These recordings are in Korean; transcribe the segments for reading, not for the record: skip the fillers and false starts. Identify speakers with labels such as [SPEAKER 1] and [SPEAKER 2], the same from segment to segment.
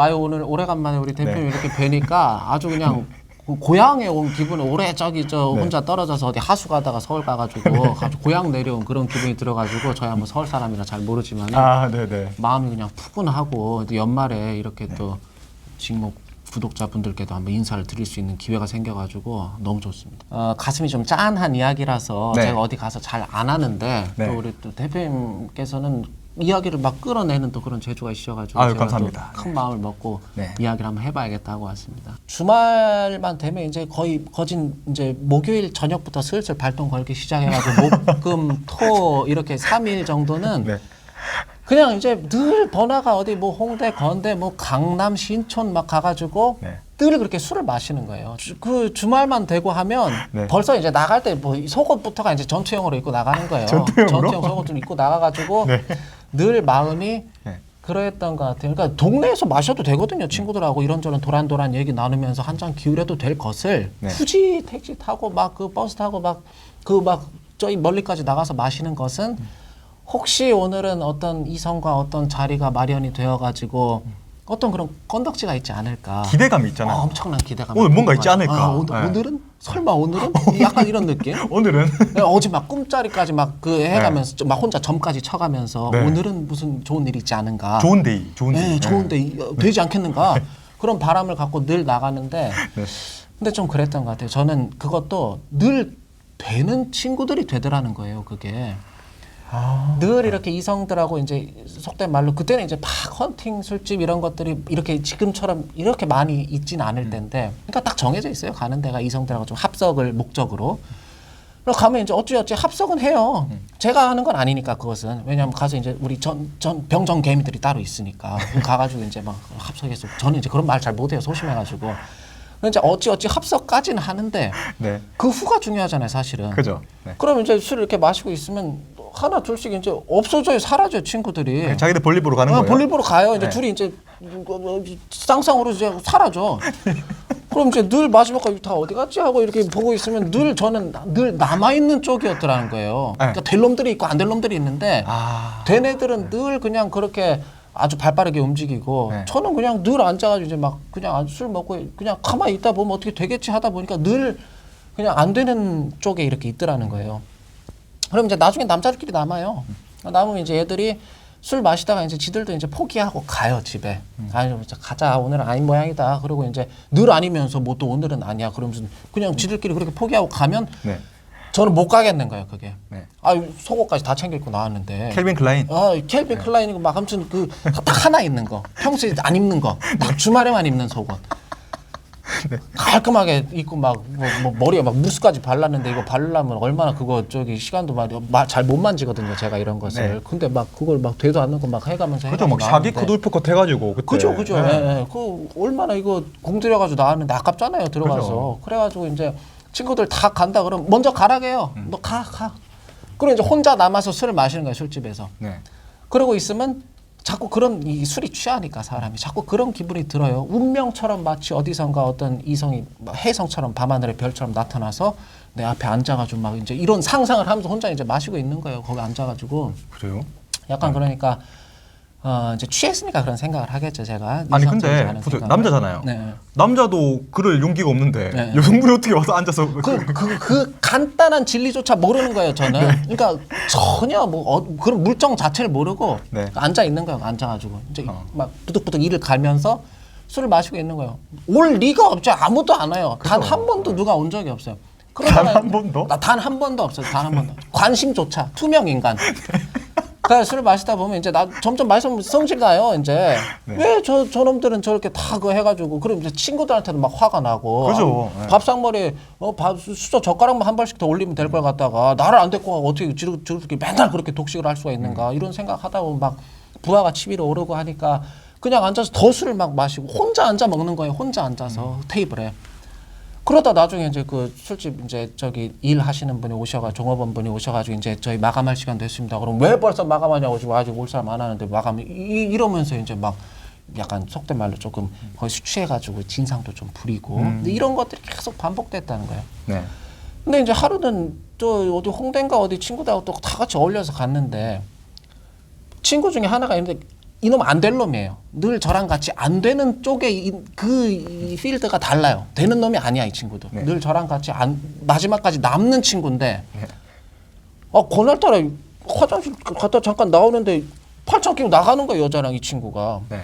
[SPEAKER 1] 아유 오늘 오래간만에 우리 대표님 이렇게 뵈니까 아주 그냥 고향에 온 기분, 오래 저기 혼자 떨어져서 어디 하수 가다가 서울 가가지고 아주 고향 내려온 그런 기분이 들어가지고 저야 뭐 서울 사람이라 잘 모르지만 마음이 그냥 푸근하고 또 연말에 이렇게 또 직목 구독자분들께도 한번 인사를 드릴 수 있는 기회가 생겨가지고 너무 좋습니다. 가슴이 좀 짠한 이야기라서 제가 어디 가서 잘 안 하는데 또 우리 또 대표님께서는 이야기를 막 끌어내는 또 그런 재주가 있으셔가지고 제가
[SPEAKER 2] 감사합니다.
[SPEAKER 1] 큰 마음을 먹고 이야기를 한번 해봐야겠다 하고 왔습니다. 주말만 되면 이제 거의 거진 이제 목요일 저녁부터 슬슬 발동 걸기 시작해가지고 목, 금, 토 이렇게 3일 정도는 그냥 이제 늘 번화가 어디 뭐 홍대, 건대, 뭐 강남, 신촌 막 가가지고 늘 그렇게 술을 마시는 거예요. 그 주말만 되고 하면 벌써 이제 나갈 때 뭐 속옷부터가 이제 전투형으로 입고 나가는 거예요. 전투형 속옷 좀 입고 나가가지고 늘 마음이 그랬던 것 같아요. 그러니까 동네에서 마셔도 되거든요. 친구들하고 이런저런 도란도란 얘기 나누면서 한 잔 기울여도 될 것을 굳이 택시 타고 막 그 버스 타고 막 저기 멀리까지 나가서 마시는 것은 혹시 오늘은 어떤 이성과 어떤 자리가 마련이 되어가지고 어떤 그런 건덕지가 있지 않을까.
[SPEAKER 2] 기대감이 있잖아요.
[SPEAKER 1] 엄청난 기대감이.
[SPEAKER 2] 오늘 뭔가 있지 않을까.
[SPEAKER 1] 오늘은? 설마 오늘은? 약간 이런 느낌?
[SPEAKER 2] 오늘은?
[SPEAKER 1] 어제 막 꿈자리까지 막 그 해가면서 막 혼자 점까지 쳐가면서 오늘은 무슨 좋은 일이 있지 않은가.
[SPEAKER 2] 좋은 데이.
[SPEAKER 1] 좋은 데이 되지 않겠는가. 그런 바람을 갖고 늘 나가는데 근데 좀 그랬던 것 같아요. 저는 그것도 늘 되는 친구들이 되더라는 거예요. 그게. 늘 이렇게 이성들하고 이제 속된 말로 그때는 이제 막 헌팅 술집 이런 것들이 이렇게 지금처럼 이렇게 많이 있지는 않을 텐데 그러니까 딱 정해져 있어요. 가는 데가 이성들하고 좀 합석을 목적으로. 그럼 가면 이제 어찌어찌 합석은 해요. 제가 하는 건 아니니까 그것은. 왜냐하면 가서 이제 우리 병정 개미들이 따로 있으니까 가가지고 이제 막 합석해서 저는 이제 그런 말 잘 못해요. 소심해가지고. 이제 어찌어찌 합석까지는 하는데 그 후가 중요하잖아요, 사실은.
[SPEAKER 2] 그죠.
[SPEAKER 1] 그럼 이제 술 이렇게 마시고 있으면 하나 둘씩 이제 없어져요, 사라져요, 친구들이.
[SPEAKER 2] 자기들 볼일 보러 가는 거예요?
[SPEAKER 1] 볼일 보러 가요. 이제 둘이 이제 쌍쌍으로 이제 사라져. 그럼 이제 늘 마지막까지 다 어디 갔지 하고 이렇게 보고 있으면 저는 늘 남아 있는 쪽이었더라는 거예요. 그러니까 될 놈들이 있고 안 될 놈들이 있는데 된 애들은 늘 그냥 그렇게 아주 발빠르게 움직이고 저는 그냥 늘 앉아가지고 이제 막 그냥 술 먹고 그냥 가만히 있다 보면 어떻게 되겠지 하다 보니까 늘 그냥 안 되는 쪽에 이렇게 있더라는 거예요. 그럼 이제 나중에 남자들끼리 남아요. 남으면 이제 애들이 술 마시다가 이제 지들도 이제 포기하고 가요, 집에. 아니, 가자. 오늘은 아닌 모양이다. 그리고 이제 늘 아니면서 뭐 또 오늘은 아니야. 그러면서 그냥 지들끼리 그렇게 포기하고 가면 저는 못 가겠는 거예요, 그게. 속옷까지 다 챙겨 입고 나왔는데.
[SPEAKER 2] 캘빈 클라인?
[SPEAKER 1] 캘빈 클라인이고 막 아무튼 딱 하나 있는 거. 평소에 안 입는 거. 딱 주말에만 입는 속옷. 깔끔하게 입고 막 머리에 막 무스까지 발랐는데 이거 바르려면 얼마나 그거 시간도 잘 못 만지거든요, 제가 이런 것을. 근데 막 그걸 막 되도 않는 거 막 해가면서
[SPEAKER 2] 그죠, 막 샤기 컷 울프컷 해가지고 그때.
[SPEAKER 1] 그죠. 그 얼마나 이거 공들여가지고 나왔는데 아깝잖아요, 들어가서. 그래가지고 이제 친구들 다 간다 그러면 먼저 가라게요. 너 가. 그리고 이제 혼자 남아서 술을 마시는 거예요, 술집에서. 그러고 있으면 자꾸 그런 이 술이 취하니까 사람이 자꾸 그런 기분이 들어요. 운명처럼 마치 어디선가 어떤 이성이 혜성처럼 밤하늘의 별처럼 나타나서 내 앞에 앉아가지고 막 이제 이런 상상을 하면서 혼자 이제 마시고 있는 거예요. 거기 앉아가지고.
[SPEAKER 2] 그래요?
[SPEAKER 1] 약간 그러니까 이제 취했으니까 그런 생각을 하겠죠, 제가.
[SPEAKER 2] 아니 근데 남자잖아요. 남자도 그럴 용기가 없는데 여성분이 어떻게 와서 앉아서
[SPEAKER 1] 그 간단한 진리조차 모르는 거예요, 저는. 그러니까 전혀 그런 물정 자체를 모르고 앉아 있는 거예요, 앉아가지고 이제 막 부득부득 이를 갈면서 술을 마시고 있는 거예요. 올 리가 없죠, 아무도 안 와요. 단 한 번도 누가 온 적이 없어요.
[SPEAKER 2] 단 한 번도?
[SPEAKER 1] 단 한 번도 없어요, 단 한 번도. 관심조차 투명 인간. 그러니까 술을 마시다 보면 이제 점점 말씀 성질 나요. 이제 왜 저놈들은 저렇게 다 그거 해가지고 그럼 이제 친구들한테도 막 화가 나고.
[SPEAKER 2] 그죠.
[SPEAKER 1] 밥상머리에 수저 젓가락만 한 발씩 더 올리면 될 걸 갖다가 나를 안 데리고 가고 어떻게 저렇게 맨날 그렇게 독식을 할 수가 있는가 이런 생각하다 보면 막 부하가 치밀어 오르고 하니까 그냥 앉아서 더 술을 막 마시고 혼자 앉아 먹는 거예요. 혼자 앉아서 테이블에. 그러다 나중에 이제 그 술집 이제 저기 일하시는 분이 종업원 분이 오셔가지고 이제 저희 마감할 시간 됐습니다. 그럼 왜 벌써 마감하냐고 지금 아직 올 사람 안 하는데 마감 이러면서 이제 막 약간 속된 말로 조금 거의 술 취해가지고 진상도 좀 부리고 근데 이런 것들이 계속 반복됐다는 거예요. 근데 이제 하루는 또 어디 홍대인가 어디 친구들하고 또 다 같이 어울려서 갔는데 친구 중에 하나가 있는데 이놈 안 될 놈이에요. 늘 저랑 같이 안 되는 쪽에 이 필드가 달라요. 되는 놈이 아니야 이 친구도.
[SPEAKER 2] 네.
[SPEAKER 1] 늘 저랑 같이 마지막까지 남는 친구인데 그날따라 화장실 갔다 잠깐 나오는데 팔짱 끼고 나가는 거예요 여자랑 이 친구가.
[SPEAKER 2] 네.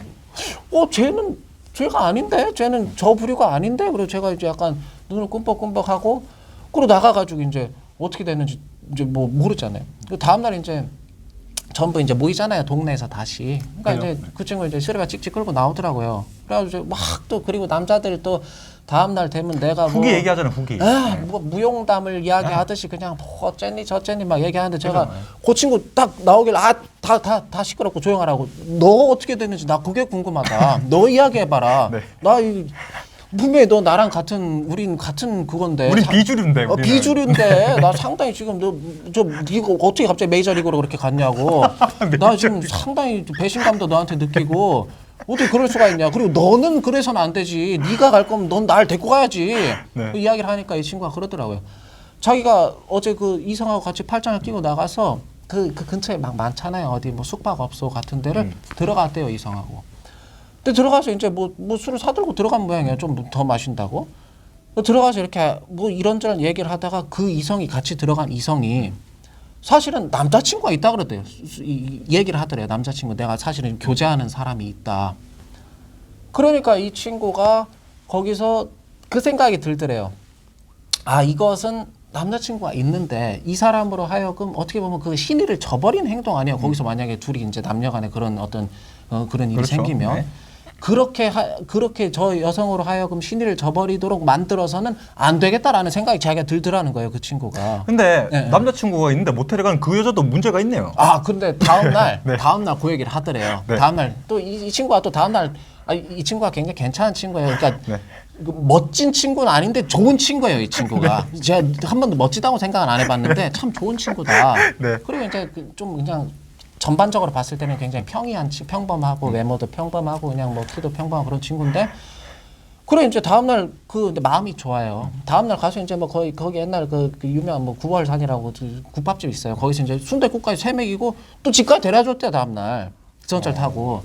[SPEAKER 1] 쟤는 쟤가 아닌데? 쟤는 저 부류가 아닌데? 그래서 제가 이제 약간 눈을 끔뻑끔뻑하고 그러고 나가가지고 이제 어떻게 됐는지 이제 뭐 모르잖아요. 그 다음날 이제 전부 이제 모이잖아요 동네에서 다시. 그러니까
[SPEAKER 2] 그래요?
[SPEAKER 1] 이제 그 친구 이제 쓰레바 찍찍 끌고 나오더라고요. 그래가지고 막 또 그리고 남자들 또 다음날 되면 내가
[SPEAKER 2] 후기 얘기하잖아요 후기.
[SPEAKER 1] 뭐 무용담을 이야기하듯이 그냥 뭐 어쨌니 저쨌니 막 얘기하는데 제가
[SPEAKER 2] 그러잖아요.
[SPEAKER 1] 그 친구 딱 나오길 다 시끄럽고 조용하라고. 너 어떻게 됐는지 나 그게 궁금하다. 너 이야기해봐라.
[SPEAKER 2] 네.
[SPEAKER 1] 분명히 너 나랑 우린 같은 그건데.
[SPEAKER 2] 우린 비주류인데. 우리는.
[SPEAKER 1] 비주류인데 나 상당히 지금 이거 어떻게 갑자기 메이저리그로 그렇게 갔냐고. 나 지금 상당히 배신감도 너한테 느끼고 어떻게 그럴 수가 있냐. 그리고 너는 그래서는 안 되지. 네가 갈 거면 넌 날 데리고 가야지.
[SPEAKER 2] 네.
[SPEAKER 1] 그 이야기를 하니까 이 친구가 그러더라고요. 자기가 어제 그 이성하고 같이 팔짱을 끼고 나가서 그 근처에 막 많잖아요. 어디 뭐 숙박업소 같은 데를 들어갔대요 이성하고. 근데 들어가서 이제 뭐 술을 사들고 들어간 모양이에요. 좀 더 마신다고. 들어가서 이렇게 뭐 이런저런 얘기를 하다가 그 이성이 같이 들어간 이성이 사실은 남자친구가 있다 그러대요. 얘기를 하더래요. 남자친구 내가 사실은 교제하는 사람이 있다. 그러니까 이 친구가 거기서 그 생각이 들더래요. 이것은 남자친구가 있는데 이 사람으로 하여금 어떻게 보면 그 신의를 저버린 행동 아니에요. 거기서 만약에 둘이 이제 남녀간에 그런 어떤 그런 일이
[SPEAKER 2] 그렇죠.
[SPEAKER 1] 생기면
[SPEAKER 2] 네.
[SPEAKER 1] 그렇게 저 여성으로 하여금 신의를 저버리도록 만들어서는 안 되겠다라는 생각이 자기가 들더라는 거예요. 그 친구가.
[SPEAKER 2] 근데
[SPEAKER 1] 네.
[SPEAKER 2] 남자친구가 있는데 모텔에 가는 그 여자도 문제가 있네요.
[SPEAKER 1] 근데 다음날
[SPEAKER 2] 네.
[SPEAKER 1] 다음날 그 얘기를 하더래요.
[SPEAKER 2] 네.
[SPEAKER 1] 다음날 또 이 친구가 또 다음날 이 친구가 굉장히 괜찮은 친구예요. 그러니까
[SPEAKER 2] 네.
[SPEAKER 1] 멋진 친구는 아닌데 좋은 친구예요, 이 친구가. 제가 한 번도 멋지다고 생각은 안 해봤는데 참 좋은 친구다.
[SPEAKER 2] 네.
[SPEAKER 1] 그리고 이제 좀 그냥 전반적으로 봤을 때는 굉장히 평범하고 외모도 평범하고 그냥 뭐 키도 평범하고 그런 친구인데 그래 이제 다음날 근데 마음이 좋아요. 다음날 가서 이제 뭐 거기 옛날 그 유명한 뭐 구월산이라고 국밥집 있어요. 거기서 이제 순댓국까지 세 먹이고 또 집까지 데려줬대요 다음날 지하철 타고.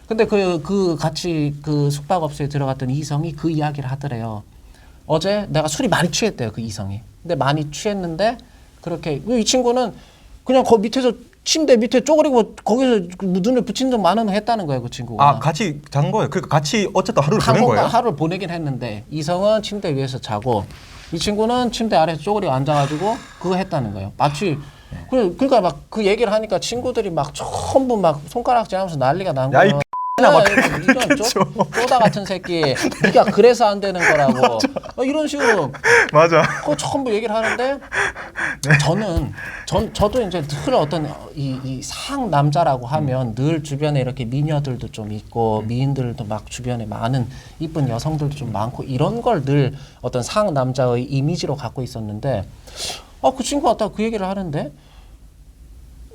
[SPEAKER 1] 근데 같이 그 숙박업소에 들어갔던 이성이 그 이야기를 하더래요. 어제 내가 술이 많이 취했대요 그 이성이. 근데 많이 취했는데 그렇게 이 친구는 그냥 거 밑에서 침대 밑에 쪼그리고 거기서 눈을 붙인 적 많은 했다는 거예요 그 친구가.
[SPEAKER 2] 같이 잔 거예요. 그러니까 같이 어쨌든 하루를
[SPEAKER 1] 한
[SPEAKER 2] 보낸
[SPEAKER 1] 건가
[SPEAKER 2] 거예요.
[SPEAKER 1] 하루를 보내긴 했는데 이성은 침대 위에서 자고 이 친구는 침대 아래에서 쪼그리고 앉아가지고 그거 했다는 거예요. 마치 그러니까 막 그 얘기를 하니까 친구들이 막 전부 막 손가락질하면서 난리가 난
[SPEAKER 2] 야, 이
[SPEAKER 1] 거예요.
[SPEAKER 2] 막
[SPEAKER 1] 이런 쪼다 같은 새끼, 네가 그래서 안 되는 거라고 이런 식으로
[SPEAKER 2] 맞아.
[SPEAKER 1] 그 전부 얘기를 하는데 저도 이제 늘 어떤 이 상남자라고 하면 늘 주변에 이렇게 미녀들도 좀 있고 미인들도 막 주변에 많은 이쁜 여성들도 좀 많고 이런 걸 늘 어떤 상남자의 이미지로 갖고 있었는데 그 친구가 딱 그 얘기를 하는데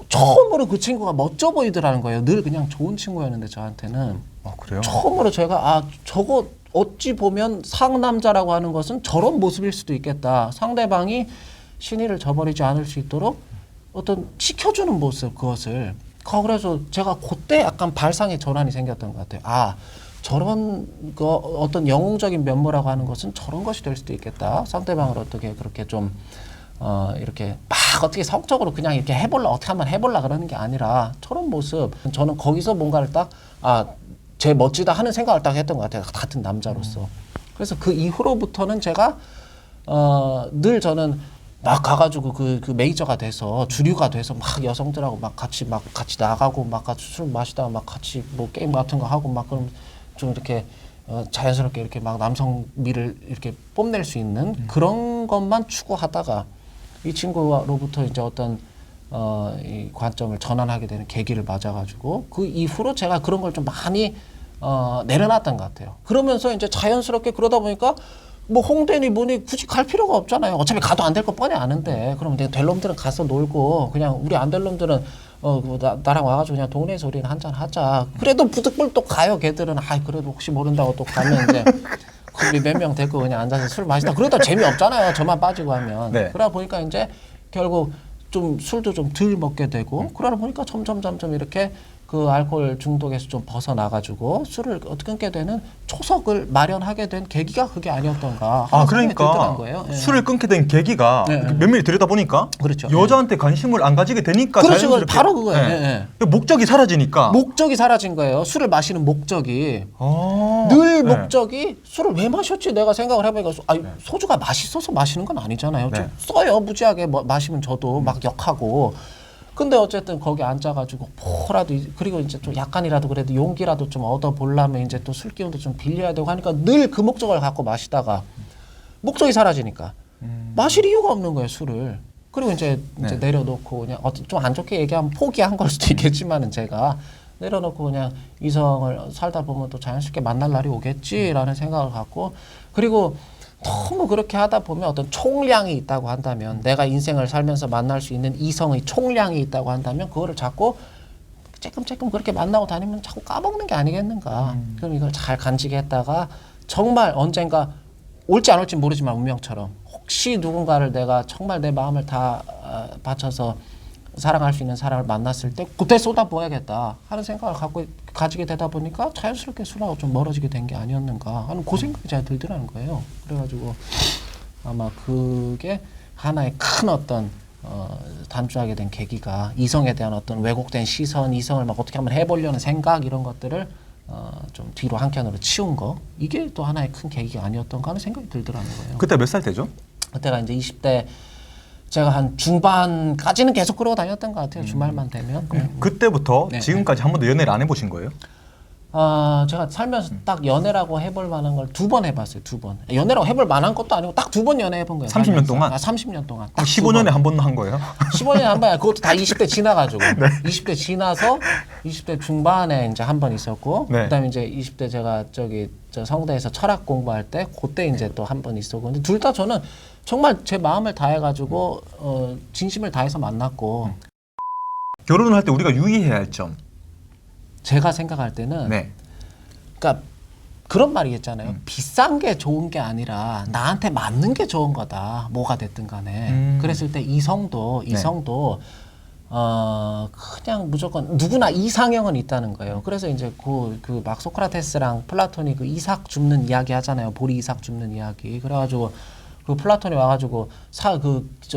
[SPEAKER 1] 처음으로 그 친구가 멋져 보이더라는 거예요. 늘 그냥 좋은 친구였는데 저한테는.
[SPEAKER 2] 그래요?
[SPEAKER 1] 처음으로 제가 저거 어찌 보면 상남자라고 하는 것은 저런 모습일 수도 있겠다. 상대방이 신의를 저버리지 않을 수 있도록 어떤 지켜주는 모습 그것을. 그래서 제가 그때 약간 발상의 전환이 생겼던 것 같아요. 저런 어떤 영웅적인 면모라고 하는 것은 저런 것이 될 수도 있겠다. 상대방을 어떻게 그렇게 좀 이렇게 막 어떻게 성적으로 그냥 이렇게 어떻게 한번 해볼라 그러는 게 아니라 저런 모습. 저는 거기서 뭔가를 딱 제 멋지다 하는 생각을 딱 했던 것 같아요. 같은 남자로서. 그래서 그 이후로부터는 제가 늘 저는 막 가가지고 그 메이저가 돼서 주류가 돼서 막 여성들하고 막 같이 나가고 막 같이 술 마시다가 막 같이 뭐 게임 같은 거 하고 막 그럼 좀 이렇게 자연스럽게 이렇게 막 남성미를 이렇게 뽐낼 수 있는 그런 것만 추구하다가 이 친구로부터 이제 어떤 이 관점을 전환하게 되는 계기를 맞아가지고 그 이후로 제가 그런 걸 좀 많이 내려놨던 것 같아요. 그러면서 이제 자연스럽게 그러다 보니까 뭐 홍대니 뭐니 굳이 갈 필요가 없잖아요. 어차피 가도 안 될 거 뻔히 아는데 그럼 내가 될 놈들은 가서 놀고 그냥 우리 안 될 놈들은 나랑 와가지고 그냥 동네에서 우리는 한잔 하자. 그래도 부득불 또 가요. 걔들은 그래도 혹시 모른다고 또 가면 이제 우리 몇 명 데리고 그냥 앉아서 술 마시다. 그러다 재미없잖아요. 저만 빠지고 하면.
[SPEAKER 2] 네.
[SPEAKER 1] 그러다 보니까 이제 결국 좀 술도 좀 덜 먹게 되고 그러다 보니까 점점 이렇게 그 알코올 중독에서 좀 벗어나가지고 술을 끊게 되는 초석을 마련하게 된 계기가 그게 아니었던가.
[SPEAKER 2] 아,
[SPEAKER 1] 하는 생각이 들더란
[SPEAKER 2] 그러니까
[SPEAKER 1] 거예요. 예.
[SPEAKER 2] 술을 끊게 된 계기가 면밀히 들여다보니까
[SPEAKER 1] 그렇죠.
[SPEAKER 2] 여자한테 관심을 안 가지게 되니까
[SPEAKER 1] 그렇죠.
[SPEAKER 2] 자연스럽게
[SPEAKER 1] 바로 그거예요.
[SPEAKER 2] 목적이 사라지니까.
[SPEAKER 1] 목적이 사라진 거예요. 술을 마시는 목적이.
[SPEAKER 2] 아,
[SPEAKER 1] 늘 목적이 술을 왜 마셨지 내가 생각을 해보니까 소주가 맛있어서 마시는 건 아니잖아요. 좀 써요. 무지하게 마시면 저도 막 역하고. 근데 어쨌든 거기 앉아가지고 뭐라도 그리고 이제 좀 약간이라도 그래도 용기라도 좀 얻어보려면 이제 또 술 기운도 좀 빌려야 되고 하니까 늘 그 목적을 갖고 마시다가 목적이 사라지니까 마실 이유가 없는 거예요 술을. 그리고 이제 내려놓고 그냥 좀 안 좋게 얘기하면 포기한 걸 수도 있겠지만은 제가 내려놓고 그냥 이성을 살다 보면 또 자연스럽게 만날 날이 오겠지라는 생각을 갖고 그리고 너무 그렇게 하다 보면 어떤 총량이 있다고 한다면 내가 인생을 살면서 만날 수 있는 이성의 총량이 있다고 한다면 그거를 자꾸 쬐끔쬐끔 그렇게 만나고 다니면 자꾸 까먹는 게 아니겠는가. 그럼 이걸 잘 간직했다가 정말 언젠가 올지 안 올지 모르지만 운명처럼 혹시 누군가를 내가 정말 내 마음을 다 바쳐서 사랑할 수 있는 사람을 만났을 때 그때 쏟아부어야겠다 하는 생각을 가지게 되다 보니까 자연스럽게 술하고 좀 멀어지게 된 게 아니었는가 하는 그 생각이 잘 들더라는 거예요. 그래가지고 아마 그게 하나의 큰 어떤 단주하게 된 계기가 이성에 대한 어떤 왜곡된 시선, 이성을 막 어떻게 한번 해보려는 생각 이런 것들을 좀 뒤로 한켠으로 치운 거 이게 또 하나의 큰 계기가 아니었던가 하는 생각이 들더라는 거예요.
[SPEAKER 2] 그때 몇 살 때죠?
[SPEAKER 1] 그때가 이제 20대 제가 한 중반까지는 계속 그러고 다녔던 것 같아요. 주말만 되면.
[SPEAKER 2] 그때부터 지금까지 한 번도 연애를 안 해보신 거예요?
[SPEAKER 1] 제가 살면서 딱 연애라고 해볼 만한 걸 2번 해봤어요. 2번. 연애라고 해볼 만한 것도 아니고 딱 2번 연애해본 거예요.
[SPEAKER 2] 30년 동안?
[SPEAKER 1] 30년 동안.
[SPEAKER 2] 딱 15년에 한 번 한 거예요?
[SPEAKER 1] 15년에 한 번이야. 그것도 다 20대 지나가지고. 20대 지나서 20대 중반에 이제 한 번 있었고, 그다음에 이제 20대 제가 저 성대에서 철학 공부할 때 그때 이제 또 한 번 있었고. 근데 둘 다 저는 정말 제 마음을 다해가지고 진심을 다해서 만났고.
[SPEAKER 2] 결혼을 할 때 우리가 유의해야 할 점.
[SPEAKER 1] 제가 생각할 때는 그러니까 그런 말이 있잖아요. 비싼 게 좋은 게 아니라 나한테 맞는 게 좋은 거다. 뭐가 됐든 간에. 그랬을 때 이성도 그냥 무조건 누구나 이상형은 있다는 거예요. 그래서 이제 그 막 소크라테스랑 플라톤이 그 이삭 줍는 이야기 하잖아요. 보리 이삭 줍는 이야기. 그래가지고 그 플라톤이 와가지고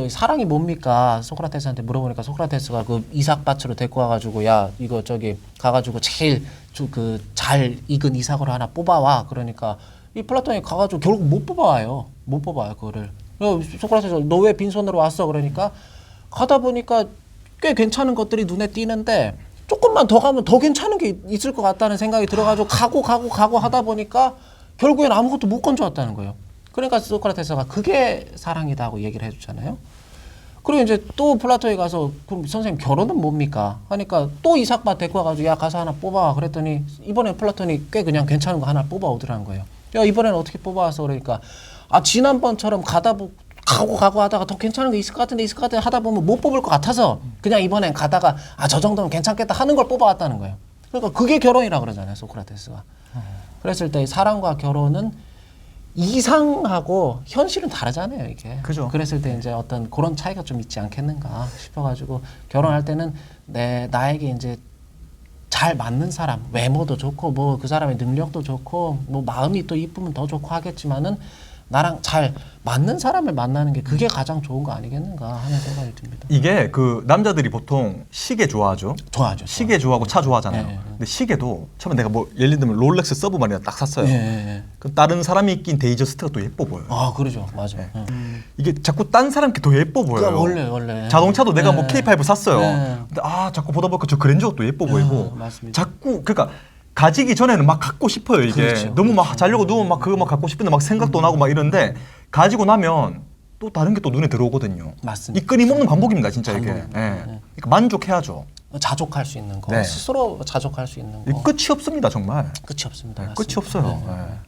[SPEAKER 1] 사랑이 뭡니까? 소크라테스한테 물어보니까 소크라테스가 그 이삭밭으로 데리고 와가지고 야 이거 가가지고 제일 잘 익은 이삭으로 하나 뽑아와. 그러니까 이 플라톤이 가가지고 결국 못 뽑아와요. 못 뽑아요 그거를. 소크라테스가 너 왜 빈손으로 왔어? 그러니까 가다 보니까 꽤 괜찮은 것들이 눈에 띄는데 조금만 더 가면 더 괜찮은 게 있을 것 같다는 생각이 들어가지고 가고 하다 보니까 결국엔 아무것도 못 건져왔다는 거예요. 그러니까 소크라테스가 그게 사랑이다고 얘기를 해주잖아요. 그리고 이제 또 플라톤이 가서 그럼 선생님 결혼은 뭡니까? 하니까 또 이삭밭 데리고 와가지고 야 가서 하나 뽑아와. 그랬더니 이번에 플라톤이 꽤 그냥 괜찮은 거 하나 뽑아오더라는 거예요. 야 이번에는 어떻게 뽑아와서 그러니까 지난번처럼 가고 하다가 더 괜찮은 게 있을 것 같은데 하다 보면 못 뽑을 것 같아서 그냥 이번엔 가다가 저 정도면 괜찮겠다 하는 걸 뽑아왔다는 거예요. 그러니까 그게 결혼이라 그러잖아요 소크라테스가. 그랬을 때 사랑과 결혼은 이상하고 현실은 다르잖아요, 이게.
[SPEAKER 2] 그죠.
[SPEAKER 1] 그랬을 때 이제 어떤 그런 차이가 좀 있지 않겠는가 싶어가지고 결혼할 때는 나에게 이제 잘 맞는 사람, 외모도 좋고 뭐 그 사람의 능력도 좋고 뭐 마음이 또 이쁘면 더 좋고 하겠지만은 나랑 잘 맞는 사람을 만나는 게 그게 가장 좋은 거 아니겠는가 하는 생각이 듭니다.
[SPEAKER 2] 이게 그 남자들이 보통 시계 좋아하죠.
[SPEAKER 1] 좋아하죠.
[SPEAKER 2] 시계 좋아하고 차 좋아하잖아요. 근데 시계도 처음에 내가 뭐 예를 들면 롤렉스 서브마리나 딱 샀어요. 그 다른 사람이 낀 데이저스트가 또 예뻐 보여요.
[SPEAKER 1] 그러죠, 맞아.
[SPEAKER 2] 이게 자꾸 딴 사람 게 더 예뻐 보여요.
[SPEAKER 1] 원래.
[SPEAKER 2] 자동차도 내가 뭐 K5 샀어요. 근데 자꾸 보다 보니까 저 그랜저가 또 예뻐 보이고.
[SPEAKER 1] 맞습니다.
[SPEAKER 2] 자꾸 그러니까 가지기 전에는 막 갖고 싶어요 이게.
[SPEAKER 1] 그렇죠.
[SPEAKER 2] 너무 막 자려고 누우면 막 그거 막 갖고 싶은데 막 생각도 나고 막 이런데 가지고 나면 또 다른 게 또 눈에 들어오거든요.
[SPEAKER 1] 맞습니다.
[SPEAKER 2] 이 끊임없는 반복입니다 진짜 이게. 그러니까 만족해야죠.
[SPEAKER 1] 자족할 수 있는 거, 스스로 자족할 수 있는 거.
[SPEAKER 2] 끝이 없습니다 정말.
[SPEAKER 1] 끝이 없습니다.
[SPEAKER 2] 끝이 없어요.